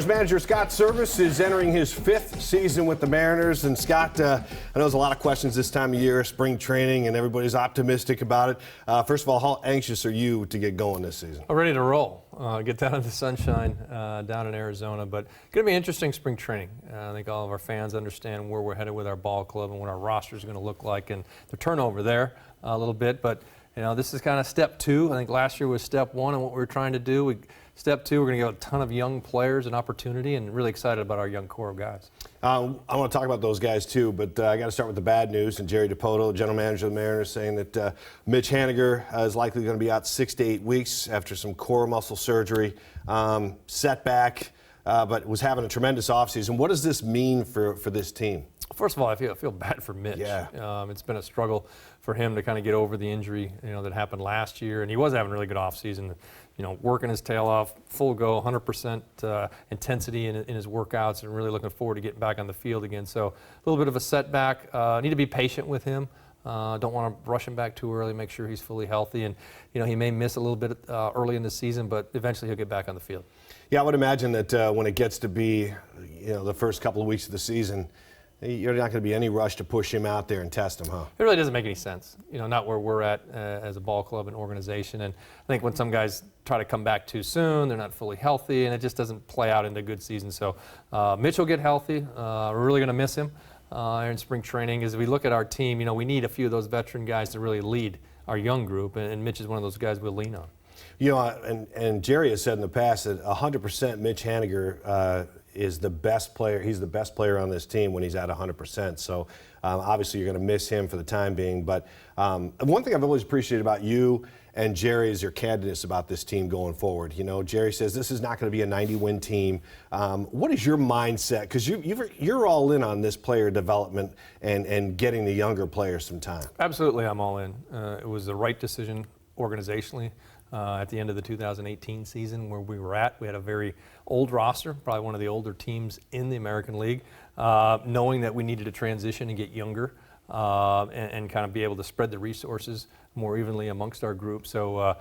Mariners manager Scott Servais is entering his 5th season with the Mariners. And Scott, I know there's a lot of questions this time of year, spring training, and everybody's optimistic about it. First of all, how anxious are you to get going this season? I'm ready to roll. Get down in the sunshine down in Arizona. But going to be interesting spring training. I think all of our fans understand where we're headed with our ball club and what our roster is going to look like, and the turnover there a little bit. But you know, this is kind of step 2. I think last year was step 1 and what we were trying to do. Step 2, we're going to give a ton of young players an opportunity, and really excited about our young core of guys. I want to talk about those guys too, but I got to start with the bad news. And Jerry Dipoto, general manager of the Mariners, saying that Mitch Haniger is likely going to be out 6 to 8 weeks after some core muscle surgery, setback, but was having a tremendous offseason. What does this mean for this team? First of all, I feel bad for Mitch. Yeah. It's been a struggle for him to kind of get over the injury, that happened last year, and he was having a really good offseason. Working his tail off, full go, 100% intensity in his workouts, and really looking forward to getting back on the field again. So a little bit of a setback. Need to be patient with him. Don't want to rush him back too early. Make sure he's fully healthy, and he may miss a little bit early in the season, but eventually he'll get back on the field. Yeah, I would imagine that when it gets to be, the first couple of weeks of the season, you're not going to be any rush to push him out there and test him, huh? It really doesn't make any sense. Not where we're at as a ball club and organization. And I think when some guys try to come back too soon, they're not fully healthy, and it just doesn't play out into a good season. So Mitch will get healthy. We're really going to miss him in spring training. As we look at our team, we need a few of those veteran guys to really lead our young group, and Mitch is one of those guys we'll lean on. And Jerry has said in the past that 100% Mitch Haniger is the best player. He's the best player on this team when he's at 100%. So obviously you're going to miss him for the time being. But one thing I've always appreciated about you and Jerry is your candidness about this team going forward. Jerry says this is not going to be a 90-win team. What is your mindset? Because you're all in on this player development and getting the younger players some time. Absolutely, I'm all in. It was the right decision organizationally. At the end of the 2018 season where we were at. We had a very old roster, probably one of the older teams in the American League, knowing that we needed to transition and get younger and kind of be able to spread the resources more evenly amongst our group. So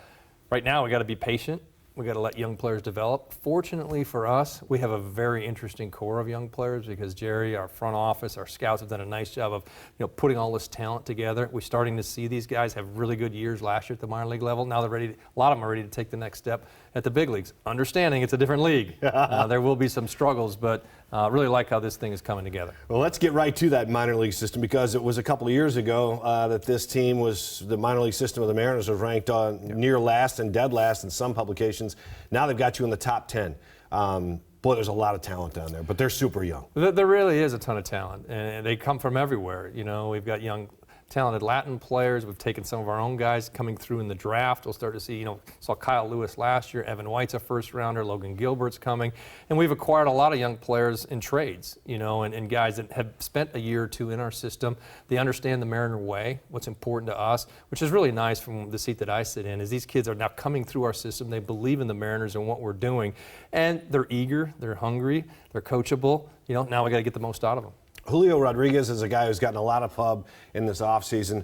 right now we got to be patient. We got to let young players develop. Fortunately for us, we have a very interesting core of young players because Jerry, our front office, our scouts have done a nice job of putting all this talent together. We're starting to see these guys have really good years last year at the minor league level. Now they're ready. A lot of them are ready to take the next step at the big leagues. Understanding it's a different league. There will be some struggles, but really like how this thing is coming together. Well, let's get right to that minor league system because it was a couple of years ago that this team the minor league system of the Mariners was ranked near last and dead last in some publications. Now they've got you in the top 10. Boy, there's a lot of talent down there, but they're super young. There really is a ton of talent, and they come from everywhere. We've got young, talented Latin players. We've taken some of our own guys coming through in the draft. We'll start to see, saw Kyle Lewis last year. Evan White's a first-rounder. Logan Gilbert's coming. And we've acquired a lot of young players in trades, and guys that have spent a year or two in our system. They understand the Mariner way, what's important to us, which is really nice from the seat that I sit in, is these kids are now coming through our system. They believe in the Mariners and what we're doing. And they're eager, they're hungry, they're coachable. Now we got to get the most out of them. Julio Rodriguez is a guy who's gotten a lot of pub in this offseason.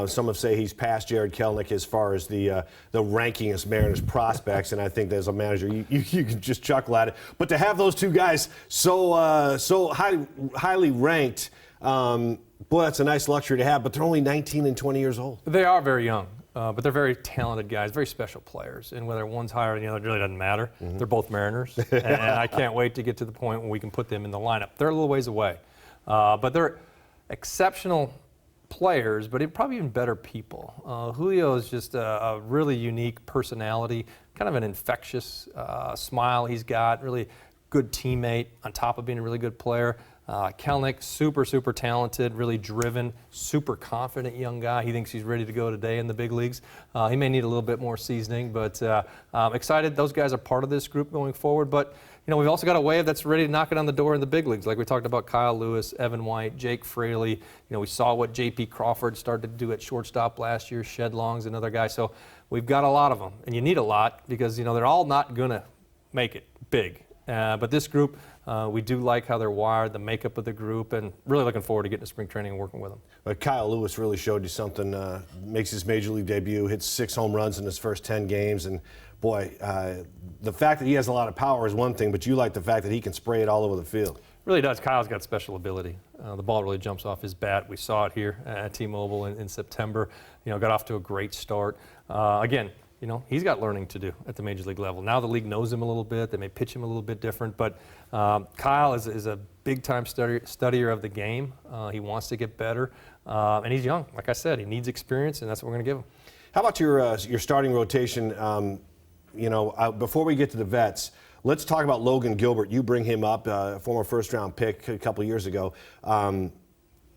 Some have say he's past Jared Kelenic as far as the ranking as Mariners prospects, and I think as a manager you can just chuckle at it. But to have those two guys so highly ranked, boy, that's a nice luxury to have. But they're only 19 and 20 years old. They are very young. But they're very talented guys, very special players. And whether one's higher than the other, it really doesn't matter. Mm-hmm. They're both Mariners. and I can't wait to get to the point when we can put them in the lineup. They're a little ways away. But they're exceptional players, but probably even better people. Julio is just a really unique personality, kind of an infectious smile he's got, really good teammate on top of being a really good player. Kelenic, super talented, really driven, super confident young guy. He thinks he's ready to go today in the big leagues. He may need a little bit more seasoning, but excited. Those guys are part of this group going forward. But we've also got a wave that's ready to knock it on the door in the big leagues. Like we talked about Kyle Lewis, Evan White, Jake Fraley. We saw what J.P. Crawford started to do at shortstop last year. Shed Long's another guy. So we've got a lot of them. And you need a lot because, they're all not going to make it big. But this group We do like how they're wired, the makeup of the group, and really looking forward to getting to spring training and working with them. But Kyle Lewis really showed you something. Makes his major league debut, hits 6 home runs in his first 10 games, and boy, the fact that he has a lot of power is one thing, but you like the fact that he can spray it all over the field. Really does. Kyle's got special ability. The ball really jumps off his bat. We saw it here at T-Mobile in September. Got off to a great start. Again, he's got learning to do at the major league level. Now the league knows him a little bit. They may pitch him a little bit different, but Kyle is a big-time studier of the game. He wants to get better, and he's young. Like I said, he needs experience, and that's what we're going to give him. How about your starting rotation? Before we get to the vets, let's talk about Logan Gilbert. You bring him up, a former first-round pick a couple of years ago.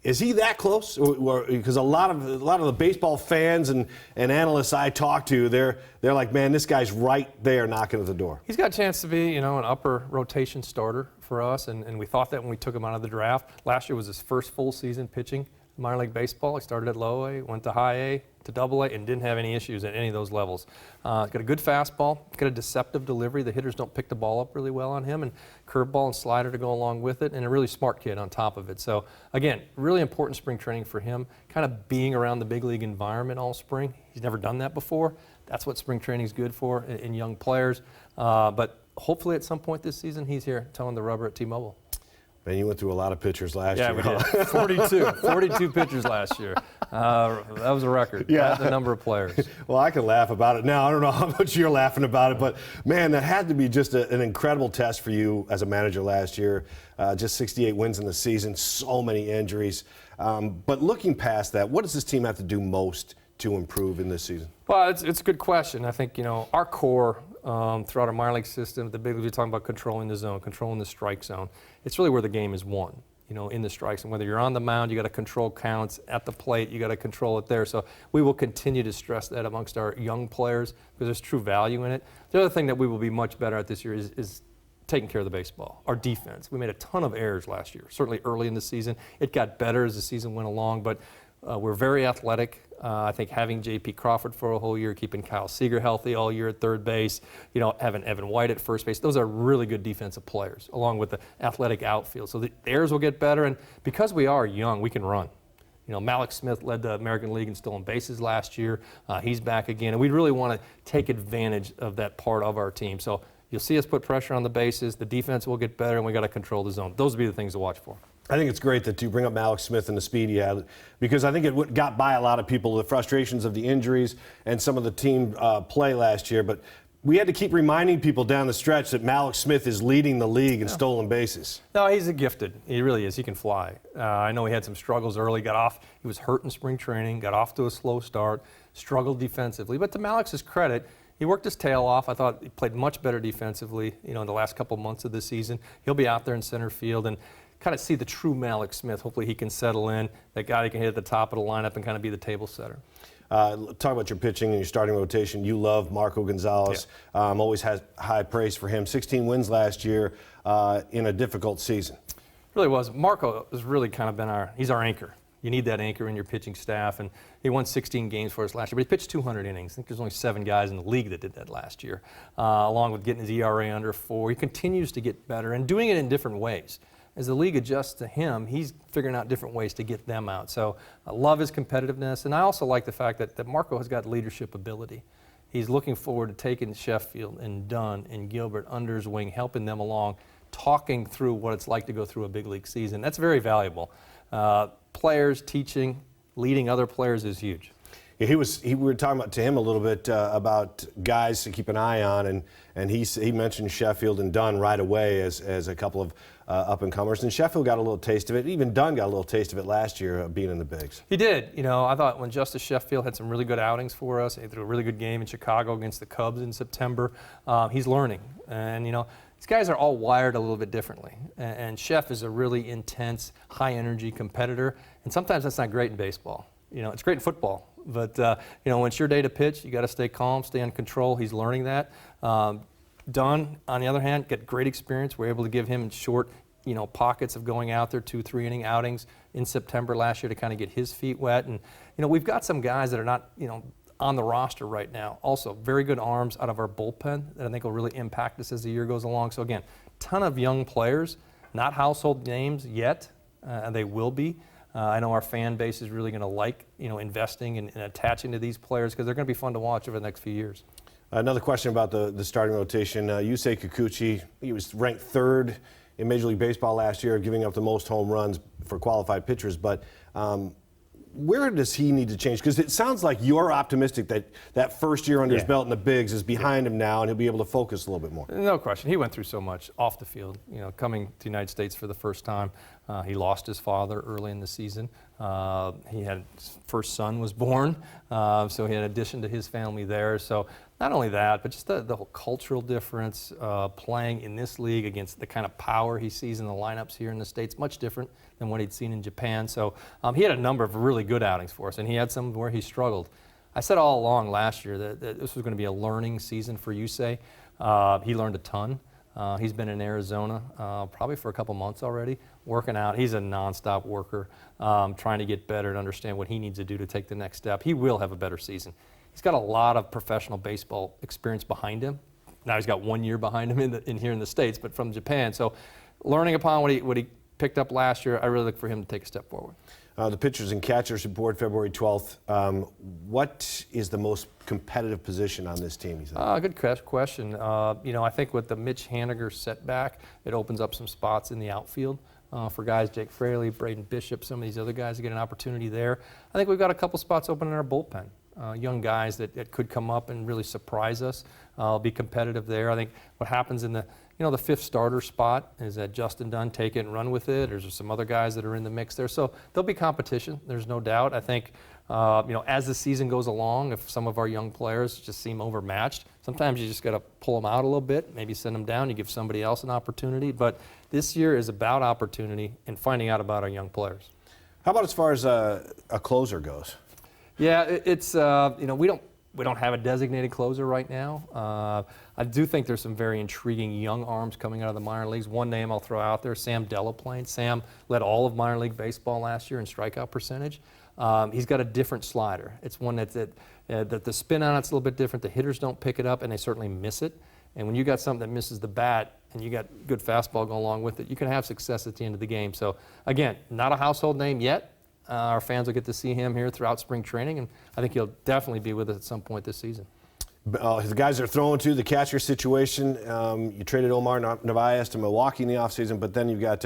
Is he that close? Because a lot of the baseball fans and analysts I talk to, they're like, man, this guy's right there knocking at the door. He's got a chance to be, an upper rotation starter for us, and we thought that when we took him out of the draft. Last year was his first full season pitching minor league baseball. He started at low A, went to high A, to double A, and didn't have any issues at any of those levels. Got a good fastball, got a deceptive delivery. The hitters don't pick the ball up really well on him, and curveball and slider to go along with it, and a really smart kid on top of it. So again, really important spring training for him, kind of being around the big league environment all spring. He's never done that before. That's what spring training is good for in young players. But hopefully at some point this season, he's here towing the rubber at T-Mobile. Man, you went through a lot of pitchers last year. Yeah, we did. 42 pitchers last year. That was a record. Yeah. The number of players. Well, I can laugh about it now. I don't know how much you're laughing about it, but man, that had to be just an incredible test for you as a manager last year. Just 68 wins in the season, so many injuries. But looking past that, what does this team have to do most to improve in this season? Well, it's a good question. I think, our core throughout our minor league system, the big league, we're talking about controlling the zone, controlling the strike zone. It's really where the game is won, in the strikes. And whether you're on the mound, you got to control counts. At the plate, you got to control it there. So we will continue to stress that amongst our young players because there's true value in it. The other thing that we will be much better at this year is taking care of the baseball. Our defense. We made a ton of errors last year, certainly early in the season. It got better as the season went along, but we're very athletic. I think having J.P. Crawford for a whole year, keeping Kyle Seager healthy all year at third base, having Evan White at first base, those are really good defensive players, along with the athletic outfield. So the errors will get better, and because we are young, we can run. Malik Smith led the American League in stolen bases last year. He's back again, and we really want to take advantage of that part of our team. So you'll see us put pressure on the bases. The defense will get better, and we got to control the zone. Those will be the things to watch for. I think it's great that you bring up Malik Smith and the speed he had, because I think it got by a lot of people, the frustrations of the injuries and some of the team play last year. But we had to keep reminding people down the stretch that Malik Smith is leading the league in stolen bases. No, he's a gifted. He really is. He can fly. I know he had some struggles early. He was hurt in spring training, got off to a slow start, struggled defensively. But to Malik's credit, he worked his tail off. I thought he played much better defensively, in the last couple months of the season. He'll be out there in center field and kind of see the true Malik Smith. Hopefully he can settle in, that guy that can hit at the top of the lineup and kind of be the table setter. Talk about your pitching and your starting rotation. You love Marco Gonzales. Yeah. Always has high praise for him. 16 wins last year in a difficult season. Really was. Marco has really kind of been he's our anchor. You need that anchor in your pitching staff, and he won 16 games for us last year, but he pitched 200 innings. I think there's only 7 guys in the league that did that last year, along with getting his ERA under 4. He continues to get better and doing it in different ways. As the league adjusts to him, he's figuring out different ways to get them out. So I love his competitiveness, and I also like the fact that Marco has got leadership ability. He's looking forward to taking Sheffield and Dunn and Gilbert under his wing, helping them along, talking through what it's like to go through a big league season. That's very valuable. Players teaching, leading other players is huge. Yeah, we were talking to him a little bit about guys to keep an eye on, and he mentioned Sheffield and Dunn right away as a couple of up-and-comers. And Sheffield got a little taste of it. Even Dunn got a little taste of it last year being in the bigs. He did. I thought when Justice Sheffield had some really good outings for us, he threw a really good game in Chicago against the Cubs in September. He's learning. And, these guys are all wired a little bit differently. And Chef is a really intense, high-energy competitor. And sometimes that's not great in baseball. It's great in football. But, when it's your day to pitch, you got to stay calm, stay in control. He's learning that. Dunn, on the other hand, got great experience. We're able to give him short, pockets of going out there, 2-3 inning outings in September last year to kind of get his feet wet. And, we've got some guys that are not, on the roster right now. Also, very good arms out of our bullpen that I think will really impact us as the year goes along. So again, ton of young players, not household names yet, and they will be. I know our fan base is really going to like, investing and attaching to these players because they're going to be fun to watch over the next few years. Another question about the starting rotation. Yusei Kikuchi, he was ranked 3rd in Major League Baseball last year, giving up the most home runs for qualified pitchers. But where does he need to change? Because it sounds like you're optimistic that that first year under his belt in the bigs is behind him now, and he'll be able to focus a little bit more. No question. He went through so much off the field. Coming to the United States for the first time, he lost his father early in the season. His first son was born, so he had an addition to his family there. So not only that, but just the whole cultural difference, playing in this league against the kind of power he sees in the lineups here in the States, much different than what he'd seen in Japan. So he had a number of really good outings for us, and he had some where he struggled. I said all along last year that this was going to be a learning season for Yusei. He learned a ton. He's been in Arizona probably for a couple months already, working out. He's a nonstop worker, trying to get better and understand what he needs to do to take the next step. He will have a better season. He's got a lot of professional baseball experience behind him. Now he's got 1 year behind him in here in the States, but from Japan. So learning upon what he picked up last year, I really look for him to take a step forward. The pitchers and catchers report February 12th. What is the most competitive position on this team, you think? Good question. I think with the Mitch Haniger setback, it opens up some spots in the outfield for guys, Jake Fraley, Braden Bishop, some of these other guys to get an opportunity there. I think we've got a couple spots open in our bullpen. Young guys that could come up and really surprise us, be competitive there. I think what happens in the 5th starter spot is that Justin Dunn take it and run with it. There's some other guys that are in the mix there. So there'll be competition, there's no doubt. I think, as the season goes along, if some of our young players just seem overmatched, sometimes you just got to pull them out a little bit, maybe send them down, you give somebody else an opportunity. But this year is about opportunity and finding out about our young players. How about as far as a closer goes? Yeah, it's we don't have a designated closer right now. I do think there's some very intriguing young arms coming out of the minor leagues. One name I'll throw out there, Sam Delaplane. Sam led all of minor league baseball last year in strikeout percentage. He's got a different slider. It's one that the spin on it's a little bit different. The hitters don't pick it up, and they certainly miss it. And when you got something that misses the bat and you got good fastball going along with it, you can have success at the end of the game. So again, not a household name yet. Our fans will get to see him here throughout spring training, and I think he'll definitely be with us at some point this season. The guys are throwing to the catcher situation. You traded Omar Narvaez to Milwaukee in the offseason, but then you've got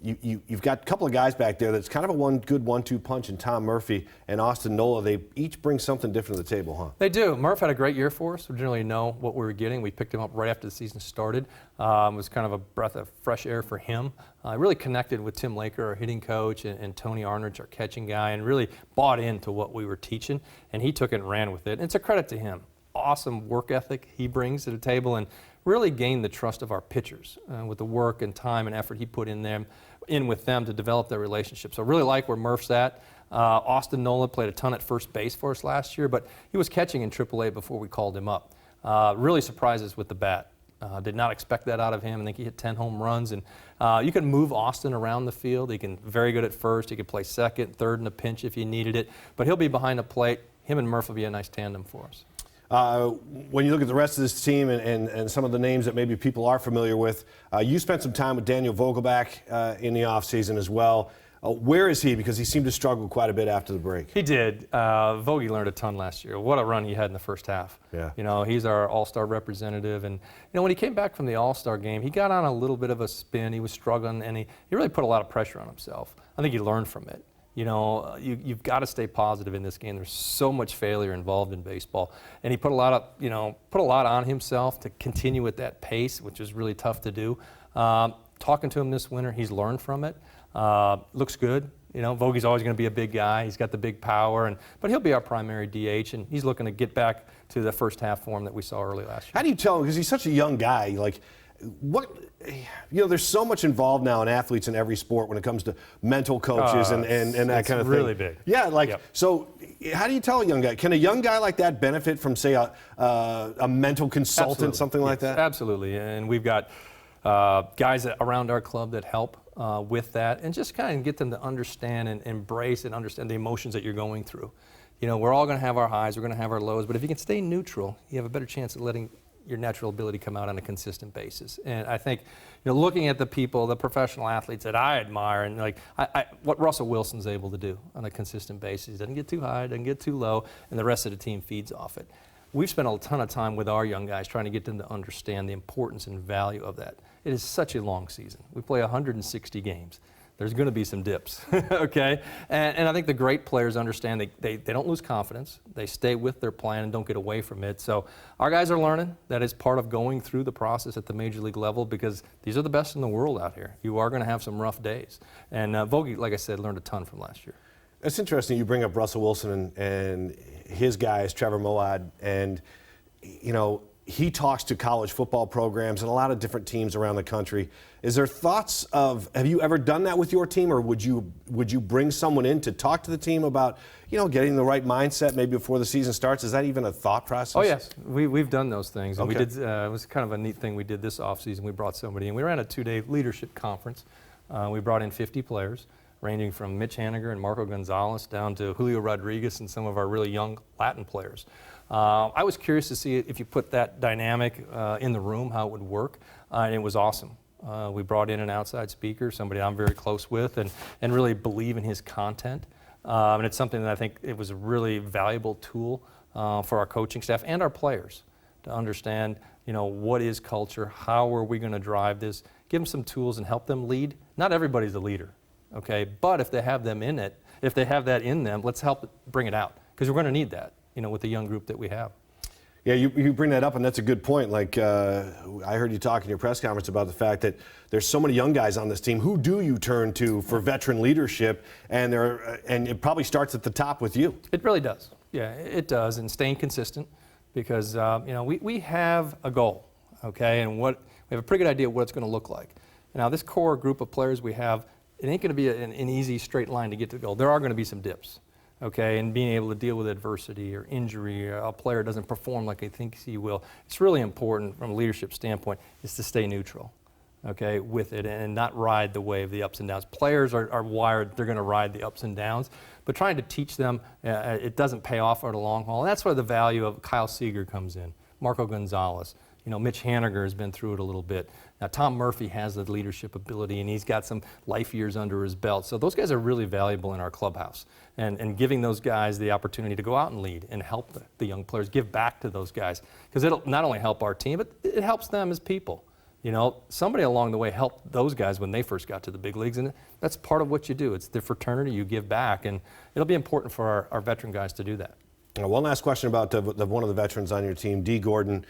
you've got a couple of guys back there that's kind of a good 1-2 punch in Tom Murphy and Austin Nola. They each bring something different to the table, huh? They do. Murph had a great year for us. We didn't really know what we were getting. We picked him up right after the season started. It was kind of a breath of fresh air for him. Really connected with Tim Laker, our hitting coach, and Tony Arnridge, our catching guy, and really bought into what we were teaching, and he took it and ran with it. And it's a credit to him. Awesome work ethic he brings to the table, and really gained the trust of our pitchers with the work and time and effort he put in with them to develop their relationship. So I really like where Murph's at. Austin Nola played a ton at first base for us last year, but he was catching in AAA before we called him up. Really surprised us with the bat. Did not expect that out of him. I think he hit 10 home runs. And you can move Austin around the field. He can very good at first. He can play second, third in a pinch if you needed it. But he'll be behind the plate. Him and Murph will be a nice tandem for us. When you look at the rest of this team and some of the names that maybe people are familiar with, you spent some time with Daniel Vogelbach in the offseason as well. Where is he? Because he seemed to struggle quite a bit after the break. He did. Vogie learned a ton last year. What a run he had in the first half. Yeah. He's our all-star representative. And, when he came back from the all-star game, he got on a little bit of a spin. He was struggling, and he really put a lot of pressure on himself. I think he learned from it. You've got to stay positive in this game. There's so much failure involved in baseball, and he put a lot on himself to continue at that pace, which is really tough to do. Talking to him this winter, he's learned from it. Looks good. Vogie's always going to be a big guy. He's got the big power, but he'll be our primary DH, and he's looking to get back to the first half form that we saw early last year. How do you tell him? Because he's such a young guy. There's so much involved now in athletes in every sport when it comes to mental coaches and that kind of thing. It's really big. Yeah, So how do you tell a young guy? Can a young guy like that benefit from, say, a mental consultant, Absolutely. something like that? Absolutely, and we've got guys around our club that help with that and just kind of get them to understand and embrace and understand the emotions that you're going through. We're all going to have our highs, we're going to have our lows, but if you can stay neutral, you have a better chance of letting your natural ability come out on a consistent basis. And I think, looking at the people, the professional athletes that I admire, and like what Russell Wilson's able to do on a consistent basis, he doesn't get too high, doesn't get too low, and the rest of the team feeds off it. We've spent a ton of time with our young guys trying to get them to understand the importance and value of that. It is such a long season. We play 160 games. There's going to be some dips, okay? And I think the great players understand they don't lose confidence. They stay with their plan and don't get away from it. So our guys are learning. That is part of going through the process at the major league level, because these are the best in the world out here. You are going to have some rough days. And Vogie, like I said, learned a ton from last year. It's interesting you bring up Russell Wilson and his guys, Trevor Moawad, and he talks to college football programs and a lot of different teams around the country. Is there thoughts of, have you ever done that with your team, or would you bring someone in to talk to the team about, getting the right mindset maybe before the season starts? Is that even a thought process? Oh, yes. We've done those things. And okay. we did, it was kind of a neat thing we did this offseason. We brought somebody in. We ran a 2-day leadership conference. We brought in 50 players, ranging from Mitch Haniger and Marco Gonzales down to Julio Rodriguez and some of our really young Latin players. I was curious to see if you put that dynamic in the room, how it would work, and it was awesome. We brought in an outside speaker, somebody I'm very close with, and really believe in his content. And it's something that I think it was a really valuable tool for our coaching staff and our players to understand, what is culture, how are we going to drive this, give them some tools and help them lead. Not everybody's a leader, okay? But if they have them in it, if they have that in them, let's help bring it out, because we're going to need that, with the young group that we have. Yeah, you bring that up, and that's a good point. Like, I heard you talk in your press conference about the fact that there's so many young guys on this team. Who do you turn to for veteran leadership? And it probably starts at the top with you. It really does. Yeah, it does, and staying consistent, because we have a goal, okay, and we have a pretty good idea of what it's going to look like. Now, this core group of players we have, it ain't going to be an easy straight line to get to the goal. There are going to be some dips. Okay, and being able to deal with adversity or injury, or a player doesn't perform like he thinks he will. It's really important from a leadership standpoint is to stay neutral, okay, with it, and not ride the wave, the ups and downs. Players are wired, they're going to ride the ups and downs, but trying to teach them, it doesn't pay off for the long haul. And that's where the value of Kyle Seager comes in, Marco Gonzales. Mitch Haniger has been through it a little bit. Now, Tom Murphy has the leadership ability, and he's got some life years under his belt. So those guys are really valuable in our clubhouse. And giving those guys the opportunity to go out and lead and help the young players, give back to those guys. Because it'll not only help our team, but it helps them as people. Somebody along the way helped those guys when they first got to the big leagues, and that's part of what you do. It's the fraternity, you give back, and it'll be important for our veteran guys to do that. One last question about one of the veterans on your team, D. Gordon.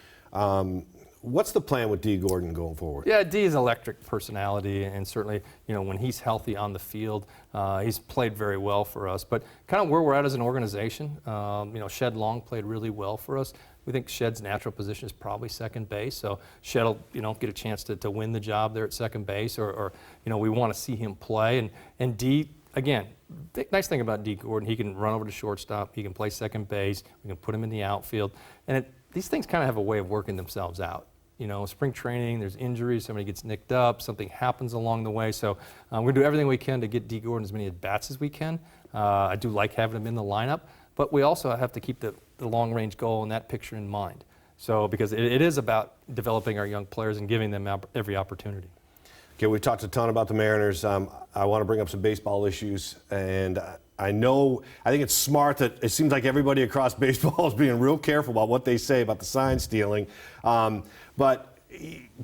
What's the plan with D. Gordon going forward? Yeah, D is an electric personality, and certainly, when he's healthy on the field, he's played very well for us. But kind of where we're at as an organization, Shed Long played really well for us. We think Shed's natural position is probably second base, so Shed will, get a chance to win the job there at second base, or we want to see him play. And D, again, the nice thing about D. Gordon, he can run over to shortstop, he can play second base, we can put him in the outfield, and these things kind of have a way of working themselves out. Spring training, there's injuries, somebody gets nicked up, something happens along the way. So we're going to do everything we can to get D. Gordon as many at-bats as we can. I do like having him in the lineup, but we also have to keep the long-range goal and that picture in mind. So because it is about developing our young players and giving them every opportunity. Okay, we've talked a ton about the Mariners. I want to bring up some baseball issues, and I think it's smart that it seems like everybody across baseball is being real careful about what they say about the sign stealing. But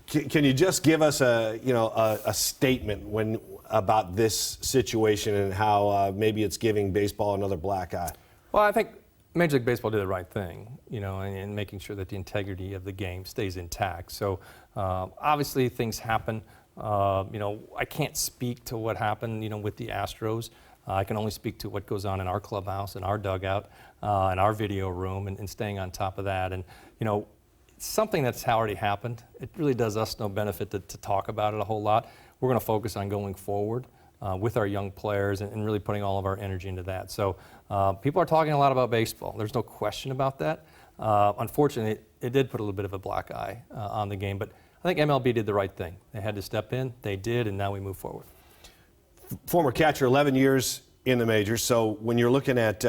can you just give us a statement about this situation and how maybe it's giving baseball another black eye? Well, I think Major League Baseball did the right thing, in making sure that the integrity of the game stays intact. So obviously things happen. I can't speak to what happened, with the Astros. I can only speak to what goes on in our clubhouse, in our dugout, in our video room, and staying on top of that. And, something that's already happened. It really does us no benefit to talk about it a whole lot. We're going to focus on going forward with our young players and really putting all of our energy into that. So people are talking a lot about baseball. There's no question about that. Unfortunately, it did put a little bit of a black eye on the game, but I think MLB did the right thing. They had to step in, they did, and now we move forward. Former catcher, 11 years in the majors. So when you're looking at,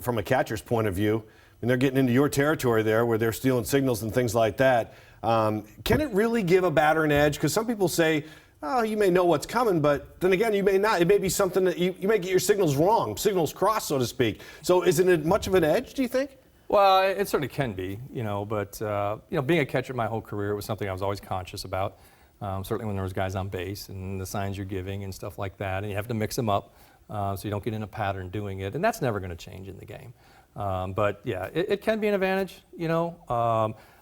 from a catcher's point of view, and they're getting into your territory there where they're stealing signals and things like that. Can it really give a batter an edge? Because some people say, oh, you may know what's coming, but then again, you may not. It may be something that you may get your signals wrong, signals crossed, so to speak. So isn't it much of an edge, do you think? Well, it certainly can be, but being a catcher my whole career, it was something I was always conscious about. Certainly when there was guys on base and the signs you're giving and stuff like that, and you have to mix them up so you don't get in a pattern doing it, and that's never going to change in the game. But yeah, it can be an advantage,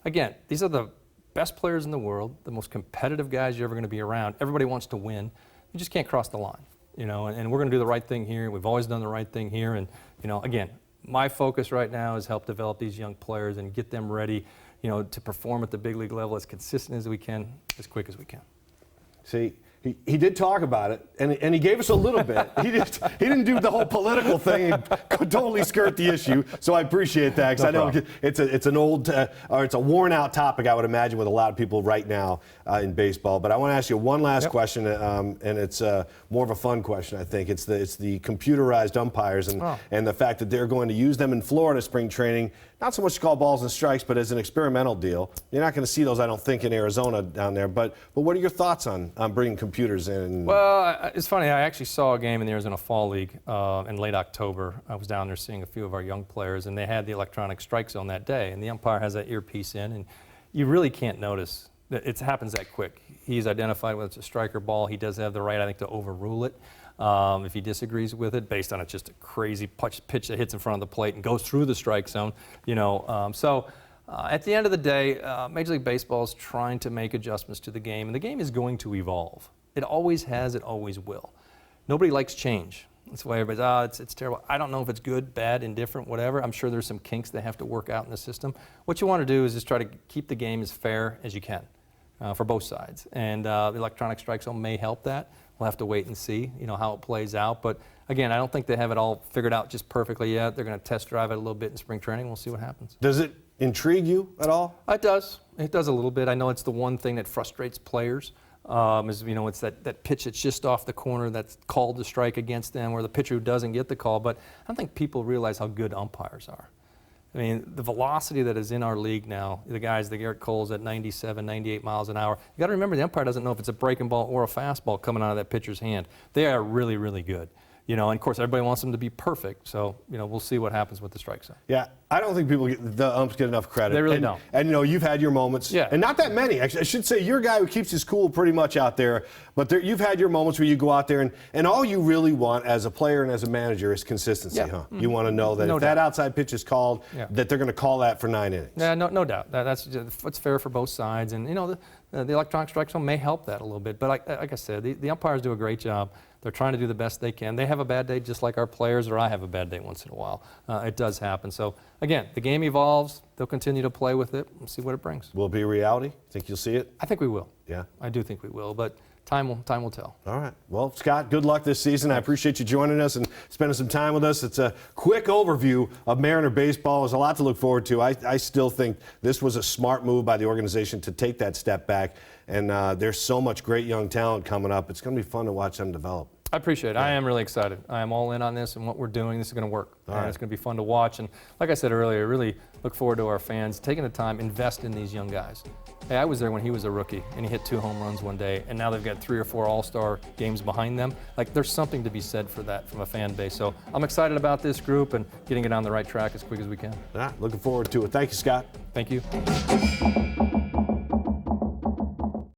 Again, these are the best players in the world, the most competitive guys you're ever going to be around. Everybody wants to win. You just can't cross the line, and we're going to do the right thing here. We've always done the right thing here, and, again, my focus right now is help develop these young players and get them ready, to perform at the big league level as consistent as we can, as quick as we can. See, he did talk about it, and he gave us a little bit. He didn't do the whole political thing and totally skirt the issue. So I appreciate that, because I know it's an old or it's a worn out topic, I would imagine, with a lot of people right now in baseball. But I want to ask you one last question, and it's more of a fun question. I think it's the computerized umpires and the fact that they're going to use them in Florida spring training. Not so much to call balls and strikes, but as an experimental deal. You're not going to see those, I don't think, in Arizona down there. But what are your thoughts on bringing computers in? Well, it's funny. I actually saw a game in the Arizona Fall League in late October. I was down there seeing a few of our young players, and they had the electronic strike zone that day. And the umpire has that earpiece in, and you really can't notice. It happens that quick. He's identified whether it's a strike or ball. He does have the right, I think, to overrule it. If he disagrees with it, based on it's just a crazy pitch that hits in front of the plate and goes through the strike zone, So at the end of the day, Major League Baseball is trying to make adjustments to the game, and the game is going to evolve. It always has, it always will. Nobody likes change. That's why everybody's, it's terrible. I don't know if it's good, bad, indifferent, whatever. I'm sure there's some kinks they have to work out in the system. What you want to do is just try to keep the game as fair as you can for both sides. And the electronic strike zone may help that. We'll have to wait and see, how it plays out. But again, I don't think they have it all figured out just perfectly yet. They're going to test drive it a little bit in spring training. We'll see what happens. Does it intrigue you at all? It does. It does a little bit. I know it's the one thing that frustrates players. It's that pitch that's just off the corner that's called to strike against them, or the pitcher who doesn't get the call. But I don't think people realize how good umpires are. I mean, the velocity that is in our league now, the Garrett Coles at 97, 98 miles an hour. You got to remember, the umpire doesn't know if it's a breaking ball or a fastball coming out of that pitcher's hand. They are really, really good. And of course, everybody wants them to be perfect. So, we'll see what happens with the strike zone. Yeah, I don't think the umps get enough credit. They really don't. And you've had your moments. Yeah. And not that many. Actually, I should say you're a guy who keeps his cool pretty much out there. But you've had your moments where you go out there and all you really want as a player and as a manager is consistency, huh? Mm-hmm. You want to know that if that outside pitch is called, that they're going to call that for 9 innings. Yeah, no doubt. That's fair for both sides. And, the electronic strike zone may help that a little bit. But like I said, the umpires do a great job. They're trying to do the best they can. They have a bad day just like our players, or I have a bad day once in a while. It does happen. So, again, the game evolves. They'll continue to play with it and see what it brings. Will it be reality? Think you'll see it? I think we will. Yeah? I do think we will, but time will tell. All right. Well, Scott, good luck this season. I appreciate you joining us and spending some time with us. It's a quick overview of Mariner baseball. There's a lot to look forward to. I still think this was a smart move by the organization to take that step back. And there's so much great young talent coming up. It's going to be fun to watch them develop. I appreciate it. I am really excited. I am all in on this and what we're doing. This is going to work. And it's going to be fun to watch. And like I said earlier, really look forward to our fans taking the time, invest in these young guys. Hey, I was there when he was a rookie, and he hit 2 home runs one day, and now they've got 3 or 4 all-star games behind them. There's something to be said for that from a fan base. So I'm excited about this group and getting it on the right track as quick as we can. Looking forward to it. Thank you, Scott. Thank you.